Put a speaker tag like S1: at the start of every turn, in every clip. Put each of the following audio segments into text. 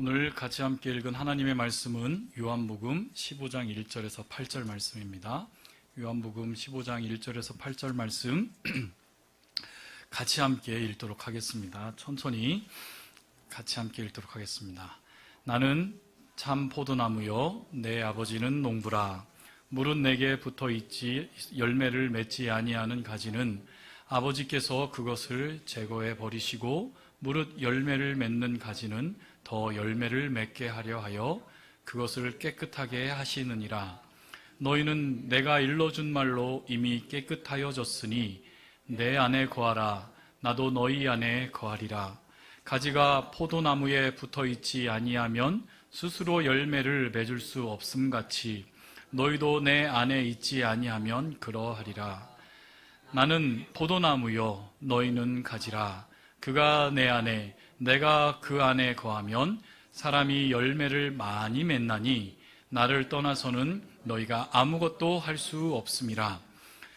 S1: 오늘 같이 함께 읽은 하나님의 말씀은 요한복음 15장 1절에서 8절 말씀입니다. 요한복음 15장 1절에서 8절 말씀 같이 함께 읽도록 하겠습니다. 천천히 같이 함께 읽도록 하겠습니다. 나는 참 포도나무요 내 아버지는 농부라. 물은 내게 붙어 있지 열매를 맺지 아니하는 가지는 아버지께서 그것을 제거해 버리시고 무릇 열매를 맺는 가지는 더 열매를 맺게 하려 하여 그것을 깨끗하게 하시느니라. 너희는 내가 일러준 말로 이미 깨끗하여졌으니 내 안에 거하라. 나도 너희 안에 거하리라. 가지가 포도나무에 붙어 있지 아니하면 스스로 열매를 맺을 수 없음같이 너희도 내 안에 있지 아니하면 그러하리라. 나는 포도나무요 너희는 가지라. 그가 내 안에 내가 그 안에 거하면 사람이 열매를 많이 맺나니 나를 떠나서는 너희가 아무것도 할 수 없음이라.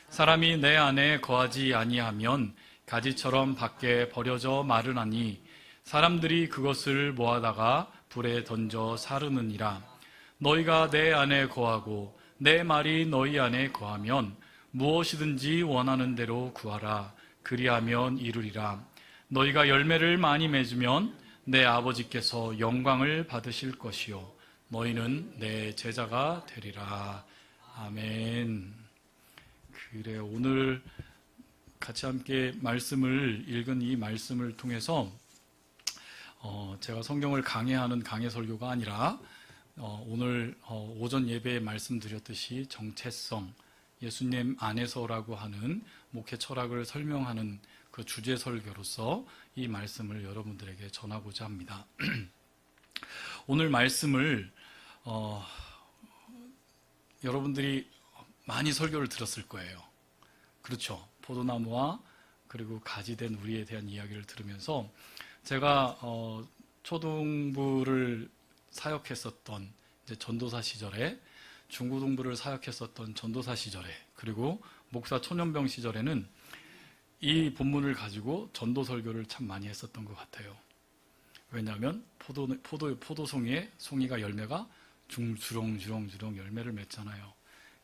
S1: 사람이 내 안에 거하지 아니하면 가지처럼 밖에 버려져 마르나니 사람들이 그것을 모아다가 불에 던져 사르느니라. 너희가 내 안에 거하고 내 말이 너희 안에 거하면 무엇이든지 원하는 대로 구하라. 그리하면 이루리라. 너희가 열매를 많이 맺으면 내 아버지께서 영광을 받으실 것이요 너희는 내 제자가 되리라. 아멘. 그래요. 오늘 같이 함께 말씀을 읽은 이 말씀을 통해서 제가 성경을 강해하는 강해 설교가 아니라 오늘 오전 예배에 말씀드렸듯이 정체성, 예수님 안에서라고 하는 목회 철학을 설명하는 그 주제 설교로서 이 말씀을 여러분들에게 전하고자 합니다. 오늘 말씀을 여러분들이 많이 설교를 들었을 거예요. 그렇죠. 포도나무와 그리고 가지된 우리에 대한 이야기를 들으면서 제가 초등부를 사역했었던 이제 전도사 시절에, 중고등부를 사역했었던 전도사 시절에, 그리고 목사 초년병 시절에는 이 본문을 가지고 전도 설교를 참 많이 했었던 것 같아요. 왜냐하면 포도송이에 송이가 열매가 주렁주렁 열매를 맺잖아요.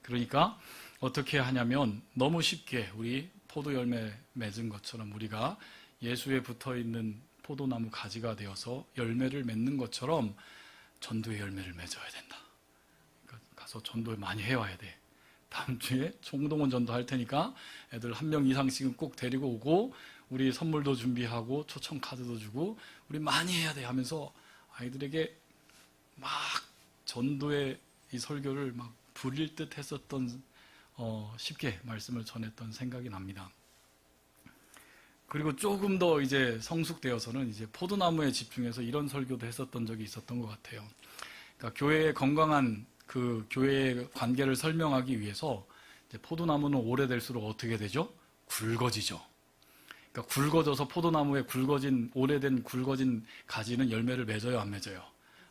S1: 그러니까 어떻게 하냐면 너무 쉽게 우리 포도 열매 맺은 것처럼 우리가 예수에 붙어있는 포도나무 가지가 되어서 열매를 맺는 것처럼 전도의 열매를 맺어야 된다. 그러니까 가서 전도를 많이 해와야 돼. 다음 주에 총동원 전도 할 테니까 애들 1명 이상씩은 꼭 데리고 오고 우리 선물도 준비하고 초청 카드도 주고 우리 많이 해야 돼 하면서 아이들에게 막 전도의 이 설교를 막 부릴 듯 했었던 쉽게 말씀을 전했던 생각이 납니다. 그리고 조금 더 이제 성숙되어서는 이제 포도나무에 집중해서 이런 설교도 했었던 적이 있었던 것 같아요. 그러니까 교회의 건강한 그 교회의 관계를 설명하기 위해서 이제 포도나무는 오래될수록 어떻게 되죠? 굵어지죠. 그러니까 굵어져서 포도나무에 오래된 굵어진 가지는 열매를 맺어요, 안 맺어요?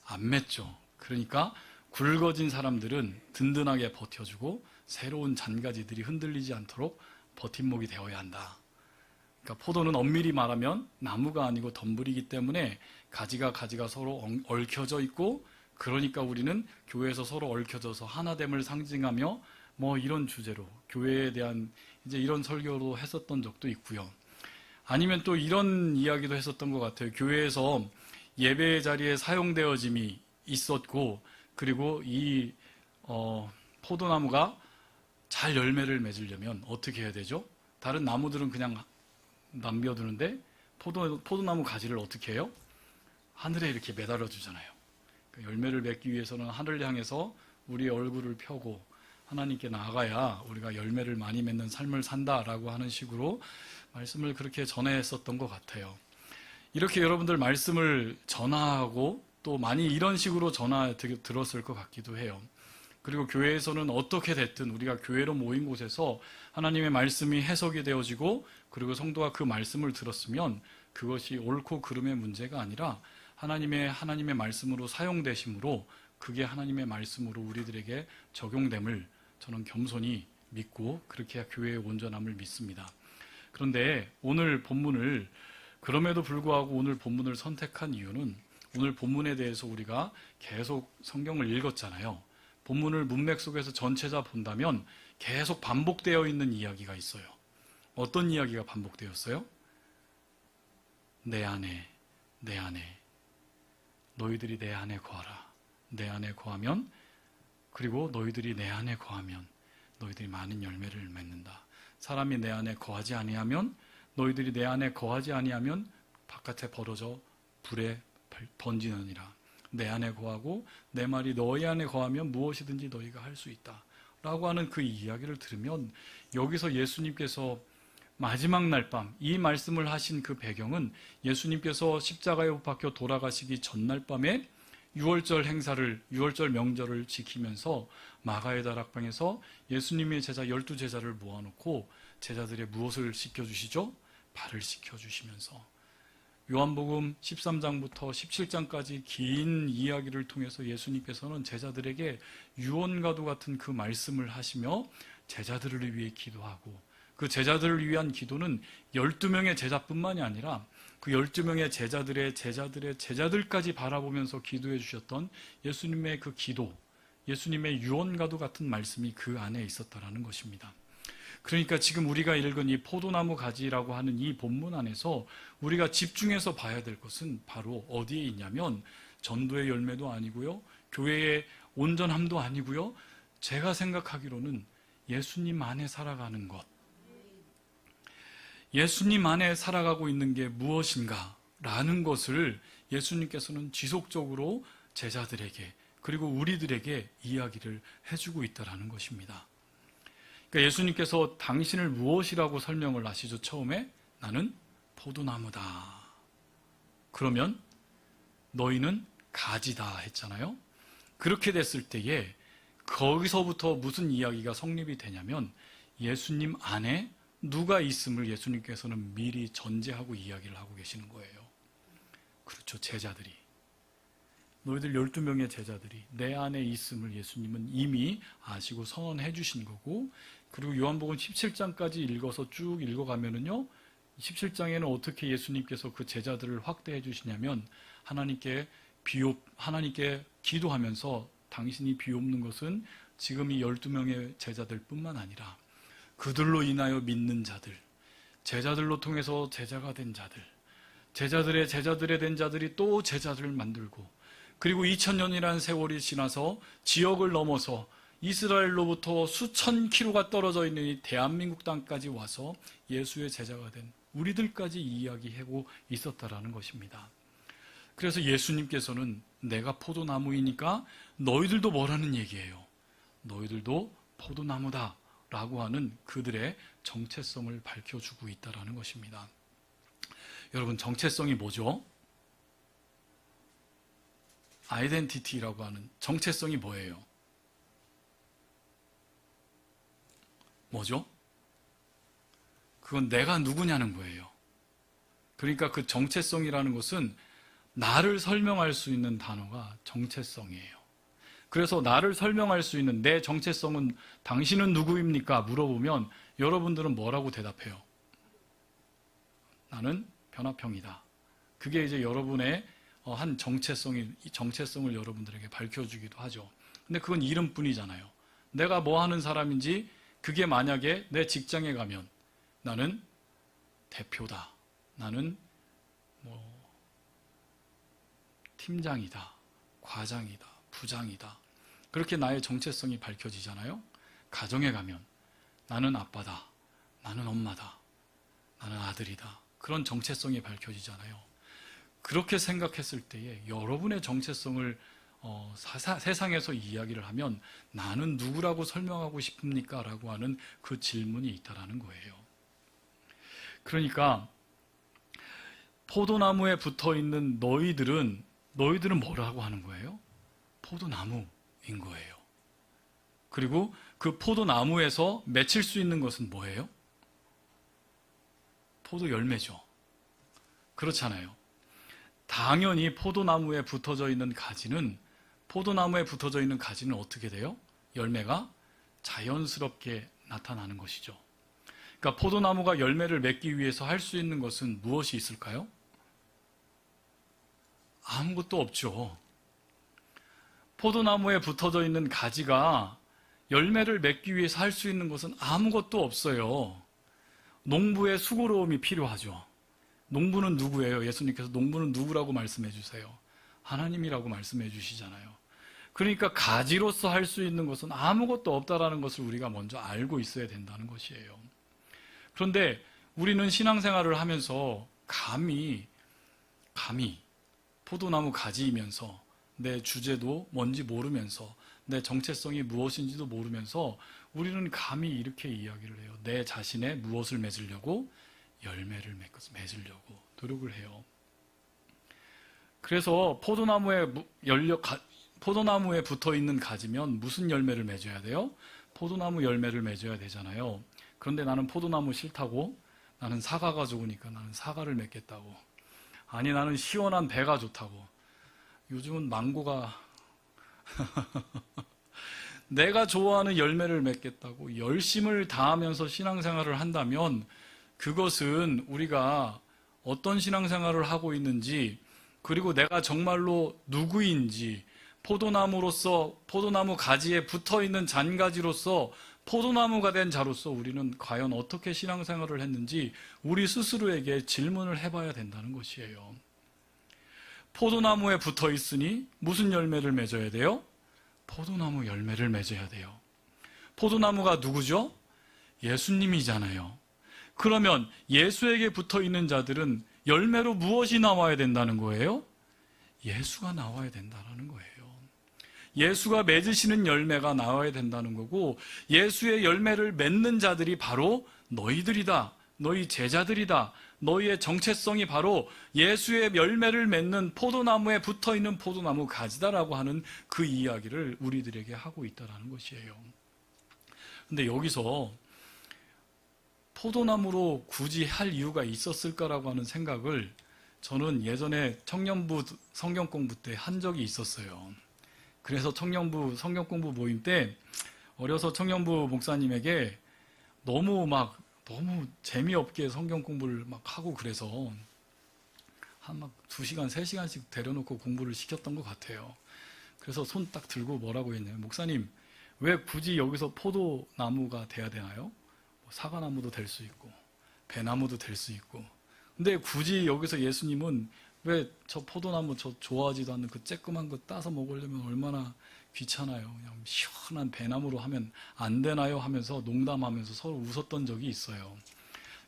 S1: 안 맺죠. 그러니까 굵어진 사람들은 든든하게 버텨주고 새로운 잔가지들이 흔들리지 않도록 버팀목이 되어야 한다. 그러니까 포도는 엄밀히 말하면 나무가 아니고 덤불이기 때문에 가지가 서로 얽혀져 있고, 그러니까 우리는 교회에서 서로 얽혀져서 하나됨을 상징하며 뭐 이런 주제로 교회에 대한 이제 이런 설교로 했었던 적도 있고요. 아니면 또 이런 이야기도 했었던 것 같아요. 교회에서 예배 자리에 사용되어짐이 있었고, 그리고 이 포도나무가 잘 열매를 맺으려면 어떻게 해야 되죠? 다른 나무들은 그냥 남겨두는데 포도나무 가지를 어떻게 해요? 하늘에 이렇게 매달아 주잖아요. 열매를 맺기 위해서는 하늘을 향해서 우리의 얼굴을 펴고 하나님께 나아가야 우리가 열매를 많이 맺는 삶을 산다라고 하는 식으로 말씀을 그렇게 전했었던 것 같아요. 이렇게 여러분들 말씀을 전하고 또 많이 이런 식으로 들었을 것 같기도 해요. 그리고 교회에서는 어떻게 됐든 우리가 교회로 모인 곳에서 하나님의 말씀이 해석이 되어지고, 그리고 성도가 그 말씀을 들었으면 그것이 옳고 그름의 문제가 아니라 하나님의 말씀으로 사용되심으로 그게 하나님의 말씀으로 우리들에게 적용됨을 저는 겸손히 믿고 그렇게 교회의 온전함을 믿습니다. 그런데 오늘 본문을, 그럼에도 불구하고 오늘 본문을 선택한 이유는 오늘 본문에 대해서 우리가 계속 성경을 읽었잖아요. 본문을 문맥 속에서 전체자 본다면 계속 반복되어 있는 이야기가 있어요. 어떤 이야기가 반복되었어요? 내 안에, 내 안에. 너희들이 내 안에 거하라. 내 안에 거하면, 그리고 너희들이 내 안에 거하면 너희들이 많은 열매를 맺는다. 사람이 내 안에 거하지 아니하면, 너희들이 내 안에 거하지 아니하면 바깥에 벌어져 불에 번지느니라. 내 안에 거하고 내 말이 너희 안에 거하면 무엇이든지 너희가 할 수 있다 라고 하는 그 이야기를 들으면, 여기서 예수님께서 마지막 날 밤 이 말씀을 하신 그 배경은 예수님께서 십자가에 못 박혀 돌아가시기 전날 밤에 유월절 명절을 지키면서 마가의 다락방에서 예수님의 제자 12제자를 모아놓고 제자들의 무엇을 시켜주시죠? 발을 씻겨주시면서 요한복음 13장부터 17장까지 긴 이야기를 통해서 예수님께서는 제자들에게 유언과도 같은 그 말씀을 하시며 제자들을 위해 기도하고, 그 제자들을 위한 기도는 12명의 제자뿐만이 아니라 그 12명의 제자들까지 바라보면서 기도해 주셨던 예수님의 그 기도, 예수님의 유언과도 같은 말씀이 그 안에 있었다라는 것입니다. 그러니까 지금 우리가 읽은 이 포도나무 가지라고 하는 이 본문 안에서 우리가 집중해서 봐야 될 것은 바로 어디에 있냐면, 전도의 열매도 아니고요, 교회의 온전함도 아니고요, 제가 생각하기로는 예수님 안에 살아가는 것, 예수님 안에 살아가고 있는 게 무엇인가 라는 것을 예수님께서는 지속적으로 제자들에게, 그리고 우리들에게 이야기를 해주고 있다는 것입니다. 그러니까 예수님께서 당신을 무엇이라고 설명을 하시죠? 처음에 나는 포도나무다. 그러면 너희는 가지다 했잖아요. 그렇게 됐을 때에 거기서부터 무슨 이야기가 성립이 되냐면, 예수님 안에 누가 있음을 예수님께서는 미리 전제하고 이야기를 하고 계시는 거예요. 그렇죠. 제자들이, 너희들 12명의 제자들이 내 안에 있음을 예수님은 이미 아시고 선언해 주신 거고, 그리고 요한복음 17장까지 읽어서 쭉 읽어가면은요, 17장에는 어떻게 예수님께서 그 제자들을 확대해 주시냐면, 하나님께 기도하면서 당신이 비옵는 것은 지금 이 12명의 제자들 뿐만 아니라 그들로 인하여 믿는 자들, 제자들로 통해서 제자가 된 자들, 제자들의 된 자들이 또 제자들을 만들고, 그리고 2000년이라는 세월이 지나서 지역을 넘어서 이스라엘로부터 수천 킬로가 떨어져 있는 이 대한민국 땅까지 와서 예수의 제자가 된 우리들까지 이야기하고 있었다라는 것입니다. 그래서 예수님께서는 내가 포도나무이니까 너희들도 뭐라는 얘기예요? 너희들도 포도나무다 라고 하는 그들의 정체성을 밝혀주고 있다는 것입니다. 여러분, 정체성이 뭐죠? 아이덴티티라고 하는 정체성이 뭐예요? 뭐죠? 그건 내가 누구냐는 거예요. 그러니까 그 정체성이라는 것은 나를 설명할 수 있는 단어가 정체성이에요. 그래서 나를 설명할 수 있는 내 정체성은 당신은 누구입니까? 물어보면 여러분들은 뭐라고 대답해요? 나는 변화평이다. 그게 이제 여러분의 한 정체성을 여러분들에게 밝혀주기도 하죠. 근데 그건 이름뿐이잖아요. 내가 뭐 하는 사람인지, 그게 만약에 내 직장에 가면 나는 대표다, 나는 팀장이다, 과장이다, 부장이다, 그렇게 나의 정체성이 밝혀지잖아요. 가정에 가면 나는 아빠다, 나는 엄마다, 나는 아들이다, 그런 정체성이 밝혀지잖아요. 그렇게 생각했을 때에 여러분의 정체성을 세상에서 이야기를 하면 나는 누구라고 설명하고 싶습니까? 라고 하는 그 질문이 있다라는 거예요. 그러니까 포도나무에 붙어있는 너희들은 뭐라고 하는 거예요? 포도나무인 거예요. 그리고 그 포도나무에서 맺힐 수 있는 것은 뭐예요? 포도 열매죠. 그렇잖아요. 당연히 포도나무에 붙어져 있는 가지는 어떻게 돼요? 열매가 자연스럽게 나타나는 것이죠. 그러니까 포도나무가 열매를 맺기 위해서 할 수 있는 것은 무엇이 있을까요? 아무것도 없죠. 포도나무에 붙어져 있는 가지가 열매를 맺기 위해서 할 수 있는 것은 아무것도 없어요. 농부의 수고로움이 필요하죠. 농부는 누구예요? 예수님께서 농부는 누구라고 말씀해 주세요? 하나님이라고 말씀해 주시잖아요. 그러니까 가지로서 할 수 있는 것은 아무것도 없다라는 것을 우리가 먼저 알고 있어야 된다는 것이에요. 그런데 우리는 신앙생활을 하면서 감히 포도나무 가지이면서 내 주제도 뭔지 모르면서 내 정체성이 무엇인지도 모르면서 우리는 감히 이렇게 이야기를 해요. 내 자신의 무엇을 맺으려고? 열매를 맺으려고 노력을 해요. 그래서 포도나무에 붙어있는 가지면 무슨 열매를 맺어야 돼요? 포도나무 열매를 맺어야 되잖아요. 그런데 나는 포도나무 싫다고? 나는 사과가 좋으니까 나는 사과를 맺겠다고. 아니, 나는 시원한 배가 좋다고. 요즘은 망고가 내가 좋아하는 열매를 맺겠다고 열심을 다하면서 신앙생활을 한다면 그것은 우리가 어떤 신앙생활을 하고 있는지, 그리고 내가 정말로 누구인지, 포도나무 가지에 붙어있는 잔가지로서 포도나무가 된 자로서 우리는 과연 어떻게 신앙생활을 했는지 우리 스스로에게 질문을 해봐야 된다는 것이에요. 포도나무에 붙어 있으니 무슨 열매를 맺어야 돼요? 포도나무 열매를 맺어야 돼요. 포도나무가 누구죠? 예수님이잖아요. 그러면 예수에게 붙어 있는 자들은 열매로 무엇이 나와야 된다는 거예요? 예수가 나와야 된다는 거예요. 예수가 맺으시는 열매가 나와야 된다는 거고, 예수의 열매를 맺는 자들이 바로 너희들이다, 너희 제자들이다, 너희의 정체성이 바로 예수의 열매를 맺는 포도나무에 붙어있는 포도나무 가지다라고 하는 그 이야기를 우리들에게 하고 있다는 것이에요. 근데 여기서 포도나무로 굳이 할 이유가 있었을까라고 하는 생각을 저는 예전에 청년부 성경 공부 때 한 적이 있었어요. 그래서 청년부 성경 공부 모임 때 어려서 청년부 목사님에게 너무 재미없게 성경 공부를 막 하고, 그래서 한 2시간, 3시간씩 데려놓고 공부를 시켰던 것 같아요. 그래서 손 딱 들고 뭐라고 했냐면, 목사님, 왜 굳이 여기서 포도나무가 돼야 되나요? 사과나무도 될 수 있고 배나무도 될 수 있고, 근데 굳이 여기서 예수님은 왜 저 포도나무 저 좋아하지도 않는 그 쬐끄만 거 따서 먹으려면 얼마나 귀찮아요. 그냥 시원한 배나무로 하면 안 되나요? 하면서 농담하면서 서로 웃었던 적이 있어요.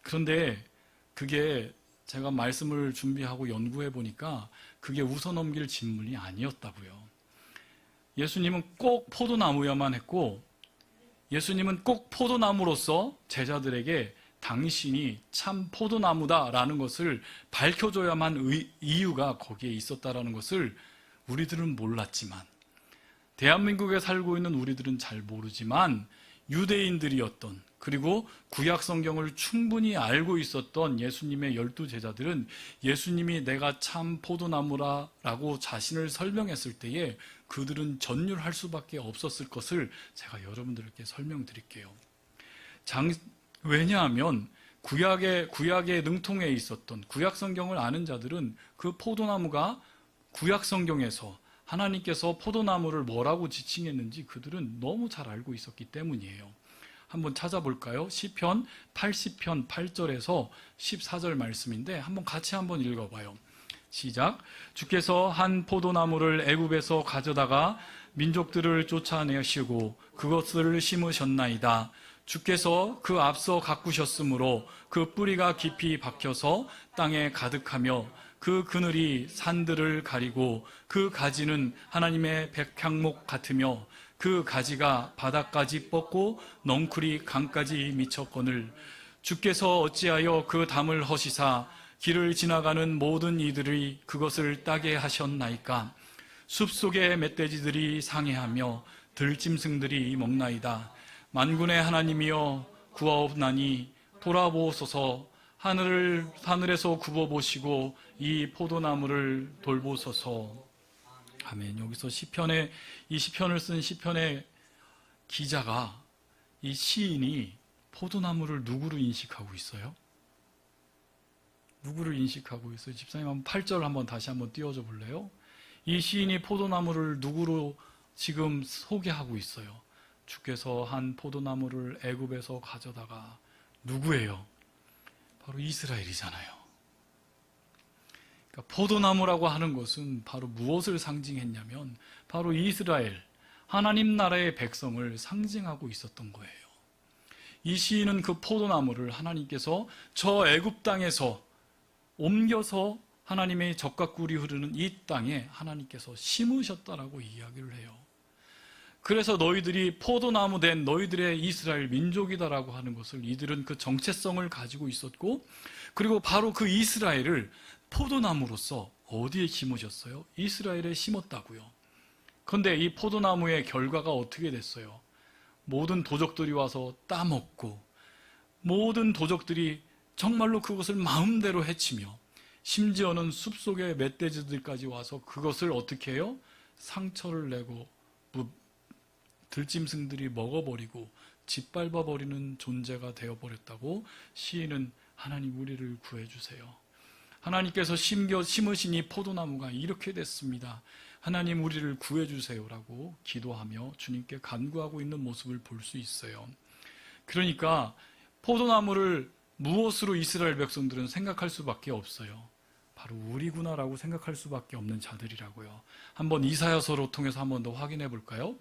S1: 그런데 그게 제가 말씀을 준비하고 연구해 보니까 그게 웃어넘길 질문이 아니었다고요. 예수님은 꼭 포도나무여만 했고, 예수님은 꼭 포도나무로서 제자들에게 당신이 참 포도나무다라는 것을 밝혀줘야만 이유가 거기에 있었다라는 것을 우리들은 몰랐지만, 대한민국에 살고 있는 우리들은 잘 모르지만, 유대인들이었던, 그리고 구약 성경을 충분히 알고 있었던 예수님의 12 제자들은 예수님이 내가 참 포도나무라고 자신을 설명했을 때에 그들은 전율할 수밖에 없었을 것을 제가 여러분들께 설명드릴게요. 왜냐하면 구약의 능통에 있었던 구약 성경을 아는 자들은 그 포도나무가 구약 성경에서 하나님께서 포도나무를 뭐라고 지칭했는지 그들은 너무 잘 알고 있었기 때문이에요. 한번 찾아볼까요? 시편 80편 8절에서 14절 말씀인데 한번 같이 한번 읽어봐요. 시작. 주께서 한 포도나무를 애굽에서 가져다가 민족들을 쫓아내시고 그것을 심으셨나이다. 주께서 그 앞서 가꾸셨으므로 그 뿌리가 깊이 박혀서 땅에 가득하며 그 그늘이 산들을 가리고 그 가지는 하나님의 백향목 같으며 그 가지가 바닥까지 뻗고 넝쿨이 강까지 미쳤거늘 주께서 어찌하여 그 담을 허시사 길을 지나가는 모든 이들이 그것을 따게 하셨나이까. 숲속의 멧돼지들이 상해하며 들짐승들이 먹나이다. 만군의 하나님이여 구하옵나니 돌아보소서. 하늘에서 굽어보시고 이 포도나무를 돌보소서. 아멘. 여기서 이 시편을 쓴 시편의 기자가, 이 시인이 포도나무를 누구로 인식하고 있어요? 누구를 인식하고 있어요? 집사님 한번 8절 한번 다시 한번 띄워줘 볼래요? 이 시인이 포도나무를 누구로 지금 소개하고 있어요? 주께서 한 포도나무를 애굽에서 가져다가 누구예요? 바로 이스라엘이잖아요. 그러니까 포도나무라고 하는 것은 바로 무엇을 상징했냐면 바로 이스라엘, 하나님 나라의 백성을 상징하고 있었던 거예요. 이 시인은 그 포도나무를 하나님께서 저 애굽 땅에서 옮겨서 하나님의 젖과 꿀이 흐르는 이 땅에 하나님께서 심으셨다라고 이야기를 해요. 그래서 너희들이 포도나무 된 너희들의 이스라엘 민족이다라고 하는 것을 이들은 그 정체성을 가지고 있었고, 그리고 바로 그 이스라엘을 포도나무로서 어디에 심으셨어요? 이스라엘에 심었다고요. 그런데 이 포도나무의 결과가 어떻게 됐어요? 모든 도적들이 와서 따먹고, 모든 도적들이 정말로 그것을 마음대로 해치며, 심지어는 숲속의 멧돼지들까지 와서 그것을 어떻게 해요? 상처를 내고 들짐승들이 먹어버리고 짓밟아버리는 존재가 되어버렸다고 시인은 하나님 우리를 구해주세요. 하나님께서 심으신 이 포도나무가 이렇게 됐습니다. 하나님 우리를 구해주세요라고 기도하며 주님께 간구하고 있는 모습을 볼 수 있어요. 그러니까 포도나무를 무엇으로 이스라엘 백성들은 생각할 수밖에 없어요. 바로 우리구나라고 생각할 수밖에 없는 자들이라고요. 한번 이사야서로 통해서 한번 더 확인해 볼까요?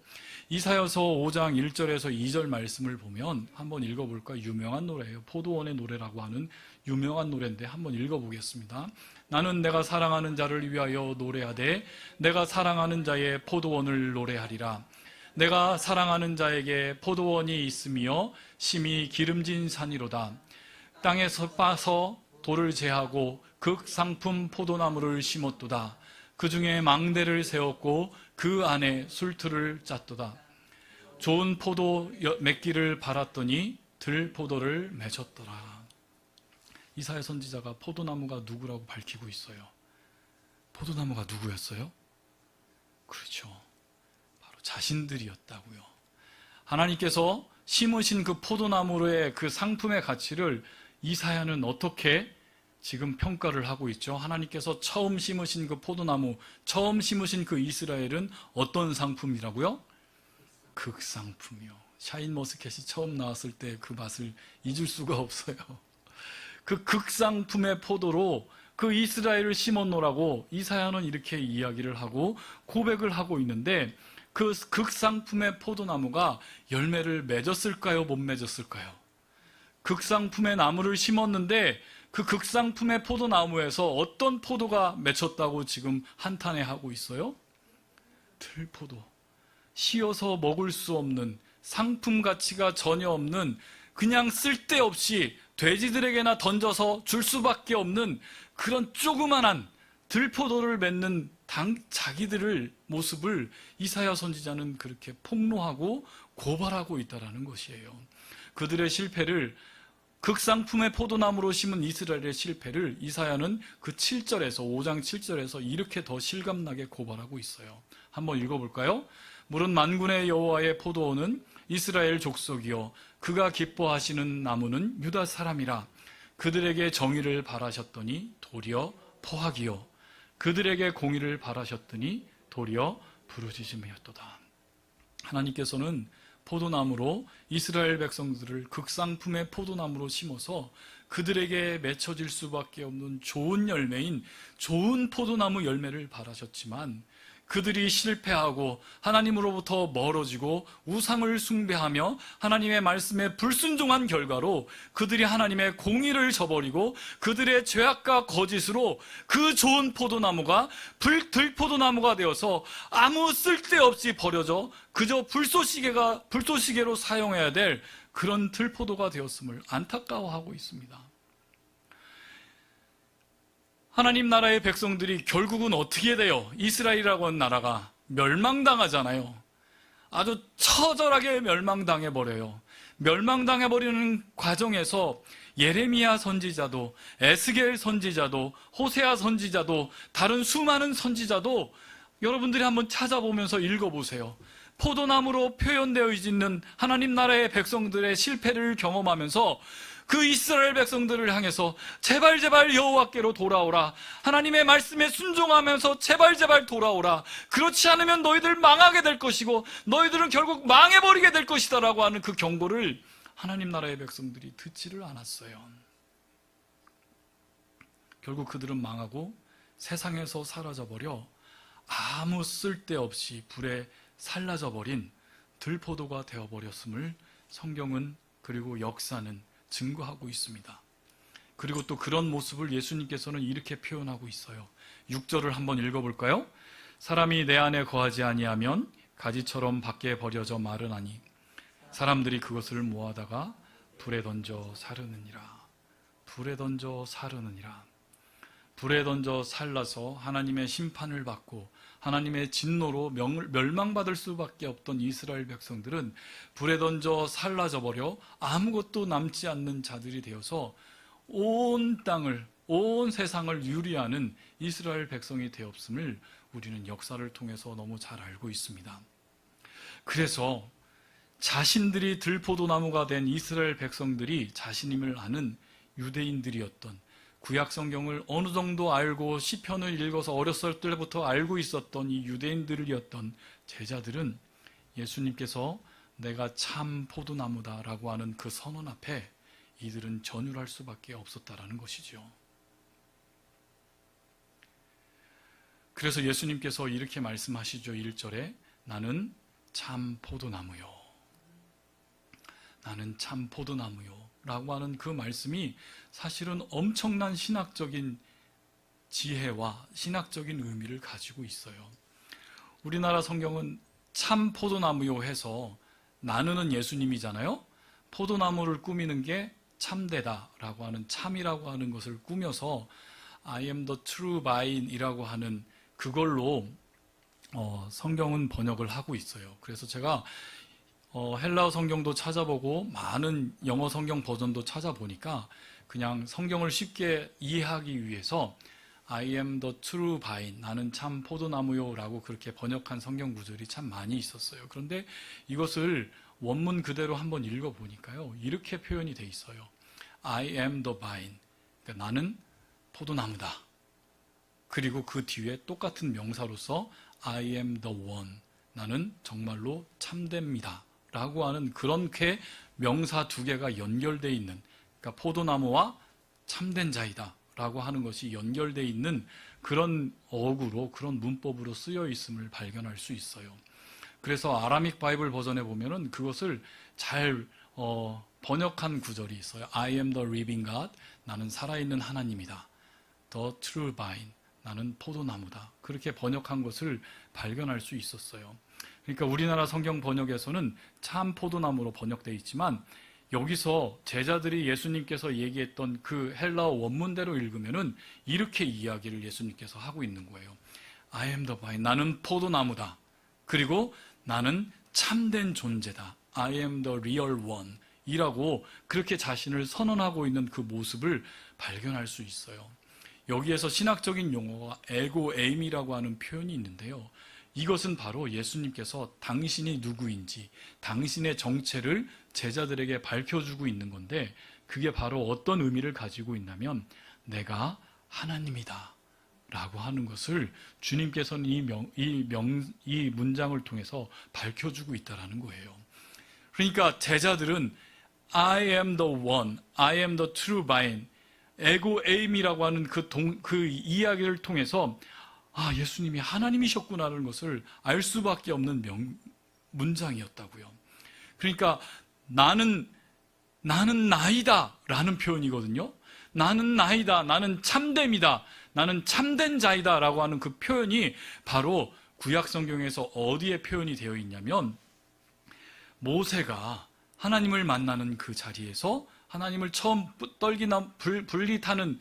S1: 이사야서 5장 1절에서 2절 말씀을 보면 한번 읽어볼까요? 유명한 노래예요. 포도원의 노래라고 하는 유명한 노래인데 한번 읽어보겠습니다. 나는 내가 사랑하는 자를 위하여 노래하되 내가 사랑하는 자의 포도원을 노래하리라. 내가 사랑하는 자에게 포도원이 있으며 심히 기름진 산이로다. 땅에서 빠서 돌을 제하고 극상품 포도나무를 심었도다. 그 중에 망대를 세웠고 그 안에 술틀을 짰도다. 좋은 포도 맺기를 바랐더니 들포도를 맺었더라. 이사야 선지자가 포도나무가 누구라고 밝히고 있어요. 포도나무가 누구였어요? 그렇죠. 바로 자신들이었다고요. 하나님께서 심으신 그 포도나무의 그 상품의 가치를 이사야는 어떻게 지금 평가를 하고 있죠? 하나님께서 처음 심으신 그 포도나무, 처음 심으신 그 이스라엘은 어떤 상품이라고요? 극상품이요. 샤인머스켓이 처음 나왔을 때 그 맛을 잊을 수가 없어요. 그 극상품의 포도로 그 이스라엘을 심었노라고 이사야는 이렇게 이야기를 하고 고백을 하고 있는데, 그 극상품의 포도나무가 열매를 맺었을까요? 못 맺었을까요? 극상품의 나무를 심었는데 그 극상품의 포도나무에서 어떤 포도가 맺혔다고 지금 한탄해하고 있어요? 들포도. 씌어서 먹을 수 없는, 상품 가치가 전혀 없는, 그냥 쓸데없이 돼지들에게나 던져서 줄 수밖에 없는 그런 조그만한 들포도를 맺는 자기들의 모습을 이사야 선지자는 그렇게 폭로하고 고발하고 있다는 것이에요. 그들의 실패를, 극상품의 포도나무로 심은 이스라엘의 실패를 이사야는 그 7절에서 5장 7절에서 이렇게 더 실감나게 고발하고 있어요. 한번 읽어볼까요? 물은 만군의 여호와의 포도원은 이스라엘 족속이요 그가 기뻐하시는 나무는 유다 사람이라. 그들에게 정의를 바라셨더니 도리어 포악이요 그들에게 공의를 바라셨더니 도리어 부르짖음이었도다. 하나님께서는 포도나무로 이스라엘 백성들을 극상품의 포도나무로 심어서 그들에게 맺혀질 수밖에 없는 좋은 열매인 좋은 포도나무 열매를 바라셨지만, 그들이 실패하고 하나님으로부터 멀어지고 우상을 숭배하며 하나님의 말씀에 불순종한 결과로 그들이 하나님의 공의를 저버리고 그들의 죄악과 거짓으로 그 좋은 포도나무가 들포도나무가 되어서 아무 쓸데없이 버려져 그저 불쏘시개로 사용해야 될 그런 들포도가 되었음을 안타까워하고 있습니다. 하나님 나라의 백성들이 결국은 어떻게 돼요? 이스라엘이라고 하는 나라가 멸망당하잖아요. 아주 처절하게 멸망당해버려요. 멸망당해버리는 과정에서 예레미야 선지자도, 에스겔 선지자도, 호세아 선지자도, 다른 수많은 선지자도 여러분들이 한번 찾아보면서 읽어보세요. 포도나무로 표현되어 있는 하나님 나라의 백성들의 실패를 경험하면서 그 이스라엘 백성들을 향해서 제발 제발 여호와께로 돌아오라. 하나님의 말씀에 순종하면서 제발 제발 돌아오라. 그렇지 않으면 너희들 망하게 될 것이고 너희들은 결국 망해버리게 될 것이다 라고 하는 그 경고를 하나님 나라의 백성들이 듣지를 않았어요. 결국 그들은 망하고 세상에서 사라져버려 아무 쓸데없이 불에 살라져버린 들포도가 되어버렸음을 성경은 그리고 역사는 증거하고 있습니다. 그리고 또 그런 모습을 예수님께서는 이렇게 표현하고 있어요. 6절을 한번 읽어볼까요? 사람이 내 안에 거하지 아니하면 가지처럼 밖에 버려져 마르나니 사람들이 그것을 모아다가 불에 던져 사르느니라. 불에 던져 사르느니라. 불에 던져 살라서 하나님의 심판을 받고 하나님의 진노로 멸망받을 수밖에 없던 이스라엘 백성들은 불에 던져 살라져 버려 아무것도 남지 않는 자들이 되어서 온 땅을, 온 세상을 유리하는 이스라엘 백성이 되었음을 우리는 역사를 통해서 너무 잘 알고 있습니다. 그래서 자신들이 들포도나무가 된 이스라엘 백성들이 자신임을 아는 유대인들이었던, 구약 성경을 어느 정도 알고 시편을 읽어서 어렸을 때부터 알고 있었던 이 유대인들이었던 제자들은 예수님께서 내가 참 포도나무다라고 하는 그 선언 앞에 이들은 전율할 수밖에 없었다라는 것이죠. 그래서 예수님께서 이렇게 말씀하시죠. 1절에 나는 참 포도나무요. 나는 참 포도나무요. 라고 하는 그 말씀이 사실은 엄청난 신학적인 지혜와 신학적인 의미를 가지고 있어요. 우리나라 성경은 참 포도나무요 해서 나누는 예수님이잖아요. 포도나무를 꾸미는 게 참되다라고 하는 참이라고 하는 것을 꾸며서 I am the true vine 이라고 하는 그걸로 성경은 번역을 하고 있어요. 그래서 제가 헬라어 성경도 찾아보고 많은 영어 성경 버전도 찾아보니까 그냥 성경을 쉽게 이해하기 위해서 I am the true vine, 나는 참 포도나무요 라고 그렇게 번역한 성경 구절이 참 많이 있었어요. 그런데 이것을 원문 그대로 한번 읽어보니까요, 이렇게 표현이 돼 있어요. I am the vine, 그러니까 나는 포도나무다. 그리고 그 뒤에 똑같은 명사로서 I am the one, 나는 정말로 참됩니다 라고 하는 그렇게 명사 두 개가 연결되어 있는, 그러니까 포도나무와 참된 자이다 라고 하는 것이 연결되어 있는 그런 어구로, 그런 문법으로 쓰여 있음을 발견할 수 있어요. 그래서 아라믹 바이블 버전에 보면은 그것을 잘 번역한 구절이 있어요. I am the living God, 나는 살아있는 하나님이다. The true vine, 나는 포도나무다. 그렇게 번역한 것을 발견할 수 있었어요. 그러니까 우리나라 성경 번역에서는 참 포도나무로 번역되어 있지만 여기서 제자들이 예수님께서 얘기했던 그 헬라어 원문대로 읽으면은 이렇게 이야기를 예수님께서 하고 있는 거예요. I am the vine, 나는 포도나무다. 그리고 나는 참된 존재다. I am the real one 이라고 그렇게 자신을 선언하고 있는 그 모습을 발견할 수 있어요. 여기에서 신학적인 용어가 에고에임이라고 하는 표현이 있는데요. 이것은 바로 예수님께서 당신이 누구인지, 당신의 정체를 제자들에게 밝혀주고 있는 건데, 그게 바로 어떤 의미를 가지고 있냐면 내가 하나님이다 라고 하는 것을 주님께서는 이 문장을 통해서 밝혀주고 있다는 거예요. 그러니까 제자들은 I am the one, I am the true vine, 에고에임이라고 하는 그 이야기를 통해서 예수님이 하나님이셨구나라는 것을 알 수밖에 없는 문장이었다고요. 그러니까 나는 나이다 라는 표현이거든요. 나는 나이다, 나는 참됨이다, 나는 참된 자이다 라고 하는 그 표현이 바로 구약 성경에서 어디에 표현이 되어 있냐면, 모세가 하나님을 만나는 그 자리에서 하나님을 처음 불리 타는,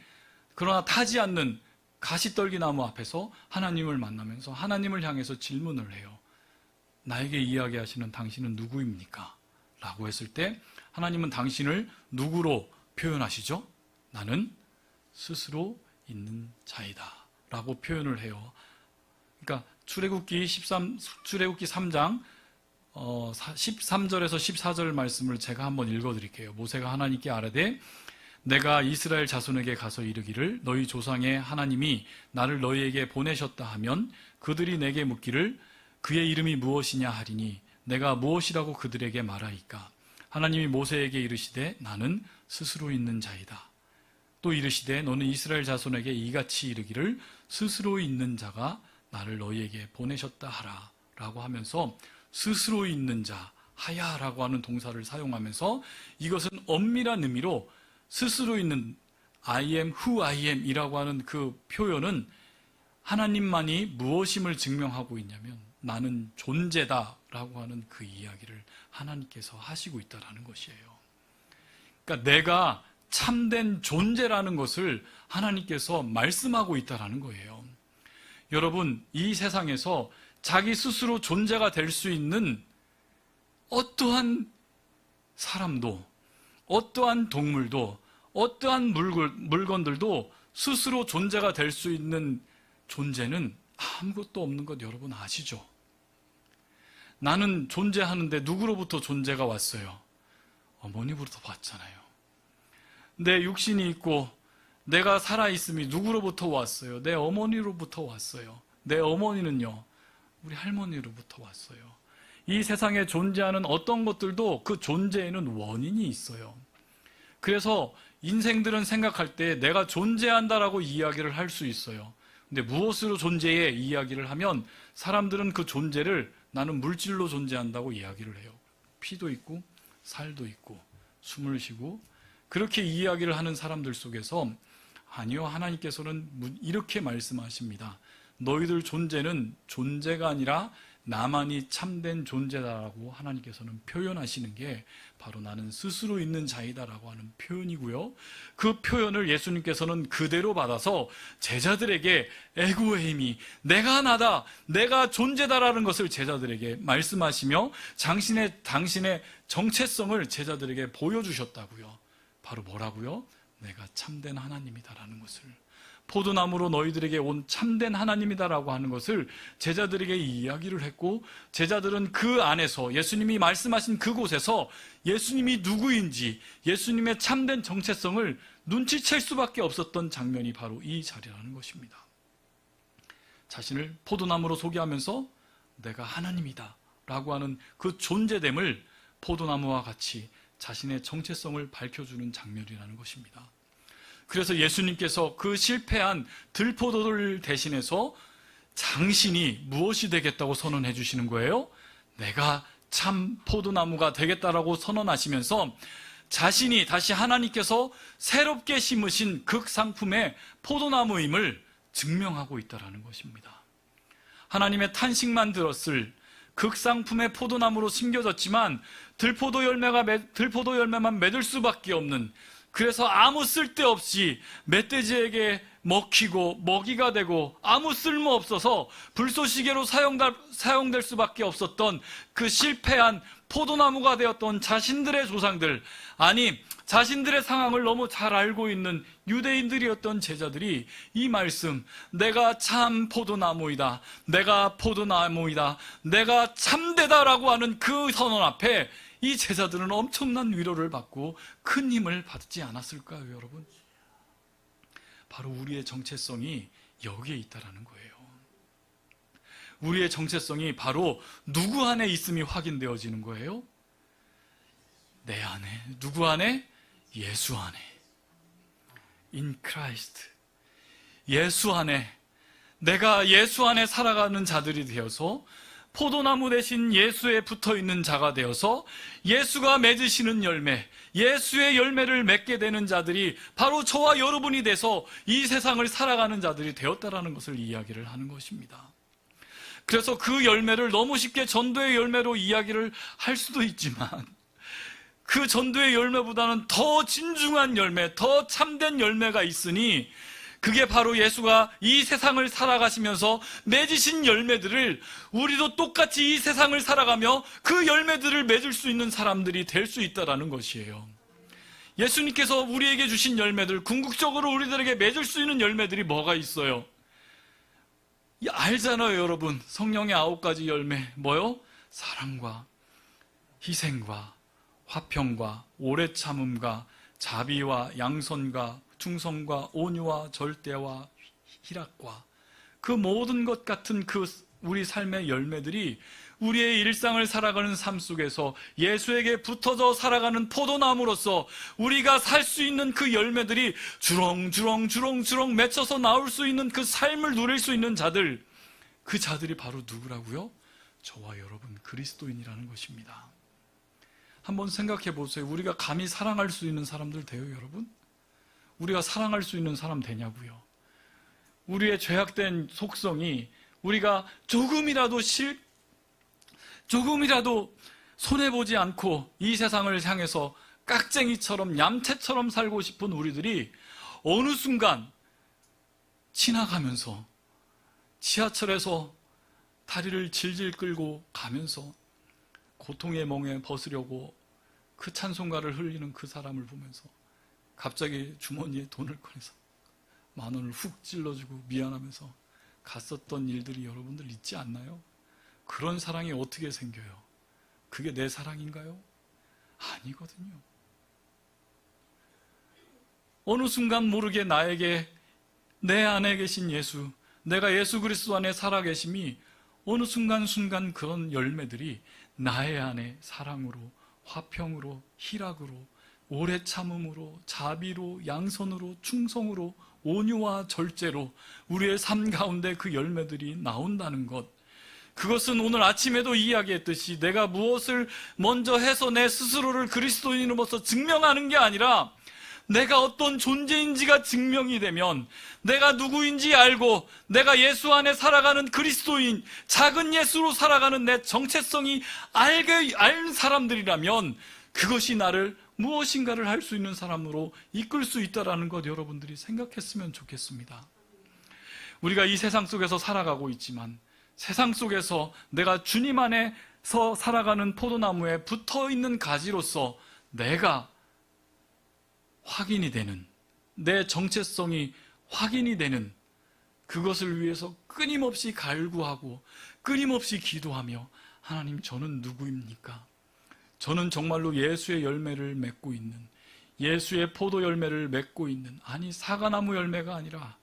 S1: 그러나 타지 않는 가시떨기나무 앞에서 하나님을 만나면서 하나님을 향해서 질문을 해요. 나에게 이야기하시는 당신은 누구입니까? 라고 했을 때 하나님은 당신을 누구로 표현하시죠? 나는 스스로 있는 자이다 라고 표현을 해요. 그러니까 출애굽기 3장 13절에서 14절 말씀을 제가 한번 읽어드릴게요. 모세가 하나님께 아뢰되 내가 이스라엘 자손에게 가서 이르기를 너희 조상의 하나님이 나를 너희에게 보내셨다 하면 그들이 내게 묻기를 그의 이름이 무엇이냐 하리니 내가 무엇이라고 그들에게 말하이까. 하나님이 모세에게 이르시되 나는 스스로 있는 자이다. 또 이르시되 너는 이스라엘 자손에게 이같이 이르기를 스스로 있는 자가 나를 너희에게 보내셨다 하라 라고 하면서 스스로 있는 자, 하야라고 하는 동사를 사용하면서 이것은 엄밀한 의미로 스스로 있는 I am who I am 이라고 하는 그 표현은 하나님만이 무엇임을 증명하고 있냐면 나는 존재다 라고 하는 그 이야기를 하나님께서 하시고 있다는 것이에요. 그러니까 내가 참된 존재라는 것을 하나님께서 말씀하고 있다는 거예요. 여러분, 이 세상에서 자기 스스로 존재가 될 수 있는 어떠한 사람도, 어떠한 동물도, 어떠한 물건들도 스스로 존재가 될 수 있는 존재는 아무것도 없는 것 여러분 아시죠? 나는 존재하는데 누구로부터 존재가 왔어요? 어머니부터 왔잖아요. 내 육신이 있고 내가 살아있음이 누구로부터 왔어요? 내 어머니로부터 왔어요. 내 어머니는요, 우리 할머니로부터 왔어요. 이 세상에 존재하는 어떤 것들도 그 존재에는 원인이 있어요. 그래서 인생들은 생각할 때 내가 존재한다라고 이야기를 할 수 있어요. 근데 무엇으로 존재해 이야기를 하면 사람들은 그 존재를 나는 물질로 존재한다고 이야기를 해요. 피도 있고 살도 있고 숨을 쉬고 그렇게 이야기를 하는 사람들 속에서 아니요, 하나님께서는 이렇게 말씀하십니다. 너희들 존재는 존재가 아니라 나만이 참된 존재다라고 하나님께서는 표현하시는 게 바로 나는 스스로 있는 자이다라고 하는 표현이고요. 그 표현을 예수님께서는 그대로 받아서 제자들에게 에고에이미, 내가 나다, 내가 존재다라는 것을 제자들에게 말씀하시며 당신의 정체성을 제자들에게 보여주셨다고요. 바로 뭐라고요? 내가 참된 하나님이다라는 것을, 포도나무로 너희들에게 온 참된 하나님이다라고 하는 것을 제자들에게 이야기를 했고, 제자들은 그 안에서 예수님이 말씀하신 그곳에서 예수님이 누구인지 예수님의 참된 정체성을 눈치챌 수밖에 없었던 장면이 바로 이 자리라는 것입니다. 자신을 포도나무로 소개하면서 내가 하나님이다 라고 하는 그 존재됨을 포도나무와 같이 자신의 정체성을 밝혀주는 장면이라는 것입니다. 그래서 예수님께서 그 실패한 들포도를 대신해서 당신이 무엇이 되겠다고 선언해 주시는 거예요? 내가 참 포도나무가 되겠다라고 선언하시면서 자신이 다시 하나님께서 새롭게 심으신 극상품의 포도나무임을 증명하고 있다는 것입니다. 하나님의 탄식만 들었을 극상품의 포도나무로 심겨졌지만 들포도 열매만 맺을 수밖에 없는, 그래서 아무 쓸데없이 멧돼지에게 먹히고 먹이가 되고 아무 쓸모없어서 불쏘시개로 사용될 수밖에 없었던 그 실패한 포도나무가 되었던 자신들의 조상들, 아니 자신들의 상황을 너무 잘 알고 있는 유대인들이었던 제자들이 이 말씀, 내가 참 포도나무이다, 내가 포도나무이다, 내가 참되다라고 하는 그 선언 앞에 이 제자들은 엄청난 위로를 받고 큰 힘을 받지 않았을까요, 여러분? 바로 우리의 정체성이 여기에 있다라는 거예요. 우리의 정체성이 바로 누구 안에 있음이 확인되어지는 거예요? 내 안에. 누구 안에? 예수 안에. In Christ. 예수 안에. 내가 예수 안에 살아가는 자들이 되어서 포도나무 대신 예수에 붙어있는 자가 되어서 예수가 맺으시는 열매, 예수의 열매를 맺게 되는 자들이 바로 저와 여러분이 돼서 이 세상을 살아가는 자들이 되었다라는 것을 이야기를 하는 것입니다. 그래서 그 열매를 너무 쉽게 전도의 열매로 이야기를 할 수도 있지만 그 전도의 열매보다는 더 진중한 열매, 더 참된 열매가 있으니 그게 바로 예수가 이 세상을 살아가시면서 맺으신 열매들을 우리도 똑같이 이 세상을 살아가며 그 열매들을 맺을 수 있는 사람들이 될 수 있다는 것이에요. 예수님께서 우리에게 주신 열매들, 궁극적으로 우리들에게 맺을 수 있는 열매들이 뭐가 있어요? 알잖아요, 여러분. 성령의 9가지 열매. 뭐요? 사랑과 희생과 화평과 오래 참음과 자비와 양선과 충성과 온유와 절대와 희락과 그 모든 것 같은 그 우리 삶의 열매들이 우리의 일상을 살아가는 삶 속에서 예수에게 붙어져 살아가는 포도나무로서 우리가 살 수 있는 그 열매들이 주렁주렁 맺혀서 나올 수 있는 그 삶을 누릴 수 있는 자들, 그 자들이 바로 누구라고요? 저와 여러분 그리스도인이라는 것입니다. 한번 생각해 보세요. 우리가 감히 사랑할 수 있는 사람들 돼요, 여러분? 우리가 사랑할 수 있는 사람 되냐고요? 우리의 죄악된 속성이 우리가 조금이라도 손해보지 않고 이 세상을 향해서 깍쟁이처럼 얌체처럼 살고 싶은 우리들이 어느 순간 지나가면서 지하철에서 다리를 질질 끌고 가면서 고통의 멍에 벗으려고 그 찬송가를 흘리는 그 사람을 보면서 갑자기 주머니에 돈을 꺼내서 10,000원을 훅 찔러주고 미안하면서 갔었던 일들이 여러분들 있지 않나요? 그런 사랑이 어떻게 생겨요? 그게 내 사랑인가요? 아니거든요. 어느 순간 모르게 나에게 내 안에 계신 예수, 내가 예수 그리스도 안에 살아계심이 어느 순간 그런 열매들이 나의 안에 사랑으로, 화평으로, 희락으로, 오래 참음으로, 자비로, 양선으로, 충성으로, 온유와 절제로 우리의 삶 가운데 그 열매들이 나온다는 것, 그것은 오늘 아침에도 이야기했듯이 내가 무엇을 먼저 해서 내 스스로를 그리스도인으로서 증명하는 게 아니라 내가 어떤 존재인지가 증명이 되면 내가 누구인지 알고 내가 예수 안에 살아가는 그리스도인, 작은 예수로 살아가는 내 정체성이 알 사람들이라면 그것이 나를 무엇인가를 할 수 있는 사람으로 이끌 수 있다는 것 여러분들이 생각했으면 좋겠습니다. 우리가 이 세상 속에서 살아가고 있지만 세상 속에서 내가 주님 안에서 살아가는 포도나무에 붙어있는 가지로서 내가 확인이 되는, 내 정체성이 확인이 되는 그것을 위해서 끊임없이 갈구하고 끊임없이 기도하며 하나님 저는 누구입니까? 저는 정말로 예수의 열매를 맺고 있는, 예수의 포도 열매를 맺고 있는, 아니 사과나무 열매가 아니라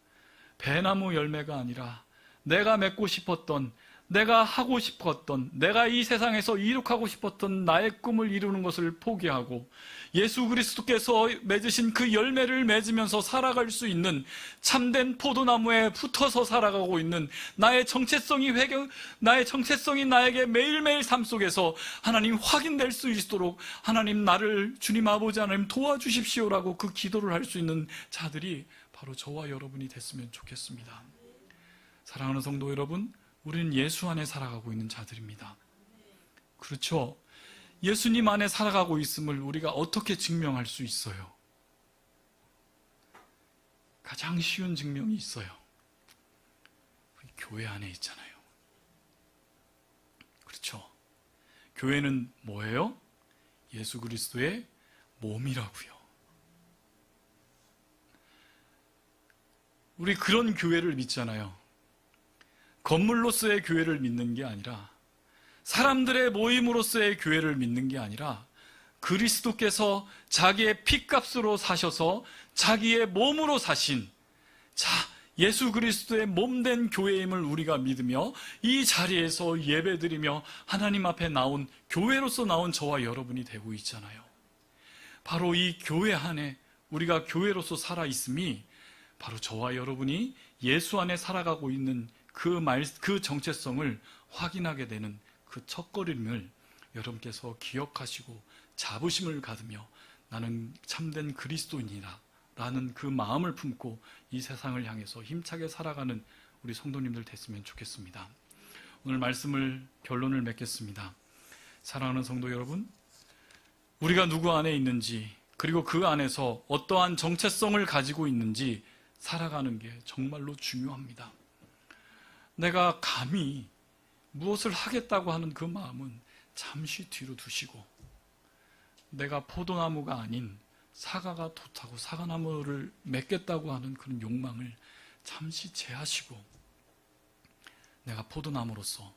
S1: 배나무 열매가 아니라 내가 맺고 싶었던, 내가 하고 싶었던, 내가 이 세상에서 이룩하고 싶었던 나의 꿈을 이루는 것을 포기하고 예수 그리스도께서 맺으신 그 열매를 맺으면서 살아갈 수 있는 참된 포도나무에 붙어서 살아가고 있는 나의 정체성이 나에게 매일매일 삶 속에서 하나님 확인될 수 있도록 하나님 나를 주님 아버지 하나님 도와주십시오라고 그 기도를 할 수 있는 자들이 바로 저와 여러분이 됐으면 좋겠습니다. 사랑하는 성도 여러분, 우리는 예수 안에 살아가고 있는 자들입니다. 그렇죠? 예수님 안에 살아가고 있음을 우리가 어떻게 증명할 수 있어요? 가장 쉬운 증명이 있어요. 우리 교회 안에 있잖아요. 그렇죠? 교회는 뭐예요? 예수 그리스도의 몸이라고요. 우리 그런 교회를 믿잖아요. 건물로서의 교회를 믿는 게 아니라, 사람들의 모임으로서의 교회를 믿는 게 아니라 그리스도께서 자기의 피값으로 사셔서 자기의 몸으로 사신 예수 그리스도의 몸된 교회임을 우리가 믿으며 이 자리에서 예배드리며 하나님 앞에 나온 교회로서 나온 저와 여러분이 되고 있잖아요. 바로 이 교회 안에 우리가 교회로서 살아있음이 바로 저와 여러분이 예수 안에 살아가고 있는 그 정체성을 확인하게 되는 그 첫걸음을 여러분께서 기억하시고 자부심을 가지며 나는 참된 그리스도인이다 라는 그 마음을 품고 이 세상을 향해서 힘차게 살아가는 우리 성도님들 됐으면 좋겠습니다. 오늘 말씀을 결론을 맺겠습니다. 사랑하는 성도 여러분, 우리가 누구 안에 있는지 그리고 그 안에서 어떠한 정체성을 가지고 있는지 살아가는 게 정말로 중요합니다. 내가 감히 무엇을 하겠다고 하는 그 마음은 잠시 뒤로 두시고 내가 포도나무가 아닌 사과가 돋하고 사과나무를 맺겠다고 하는 그런 욕망을 잠시 제하시고 내가 포도나무로서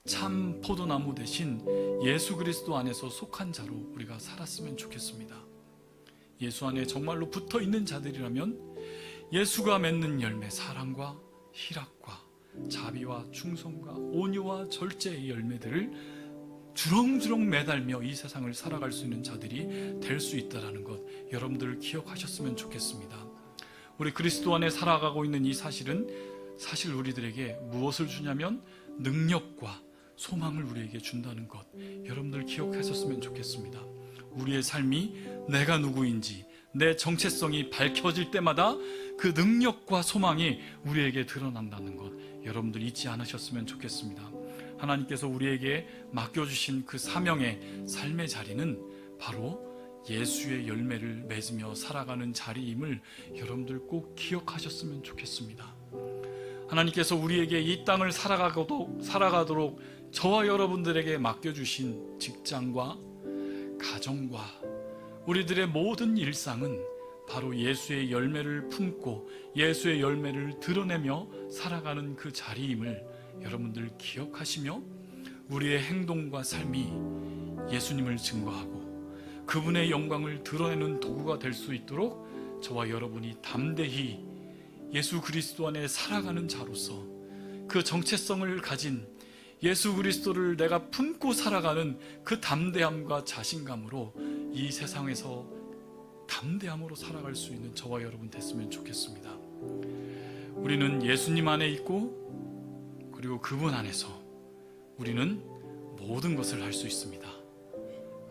S1: 참 포도나무 대신 예수 그리스도 안에서 속한 자로 우리가 살았으면 좋겠습니다. 예수 안에 정말로 붙어 있는 자들이라면 예수가 맺는 열매, 사랑과 희락과 자비와 충성과 온유와 절제의 열매들을 주렁주렁 매달며 이 세상을 살아갈 수 있는 자들이 될 수 있다는 것, 여러분들 기억하셨으면 좋겠습니다. 우리 그리스도 안에 살아가고 있는 이 사실은 사실 우리들에게 무엇을 주냐면 능력과 소망을 우리에게 준다는 것, 여러분들 기억하셨으면 좋겠습니다. 우리의 삶이 내가 누구인지, 내 정체성이 밝혀질 때마다 그 능력과 소망이 우리에게 드러난다는 것, 여러분들 잊지 않으셨으면 좋겠습니다. 하나님께서 우리에게 맡겨주신 그 사명의 삶의 자리는 바로 예수의 열매를 맺으며 살아가는 자리임을 여러분들 꼭 기억하셨으면 좋겠습니다. 하나님께서 우리에게 이 땅을 살아가도록 저와 여러분들에게 맡겨주신 직장과 가정과 우리들의 모든 일상은 바로 예수의 열매를 품고 예수의 열매를 드러내며 살아가는 그 자리임을 여러분들 기억하시며 우리의 행동과 삶이 예수님을 증거하고 그분의 영광을 드러내는 도구가 될 수 있도록 저와 여러분이 담대히 예수 그리스도 안에 살아가는 자로서 그 정체성을 가진 예수 그리스도를 내가 품고 살아가는 그 담대함과 자신감으로 이 세상에서 담대함으로 살아갈 수 있는 저와 여러분 됐으면 좋겠습니다. 우리는 예수님 안에 있고 그리고 그분 안에서 우리는 모든 것을 할 수 있습니다.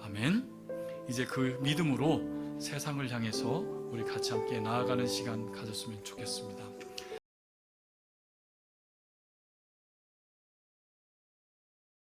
S1: 아멘. 이제 그 믿음으로 세상을 향해서 우리 같이 함께 나아가는 시간 가졌으면 좋겠습니다.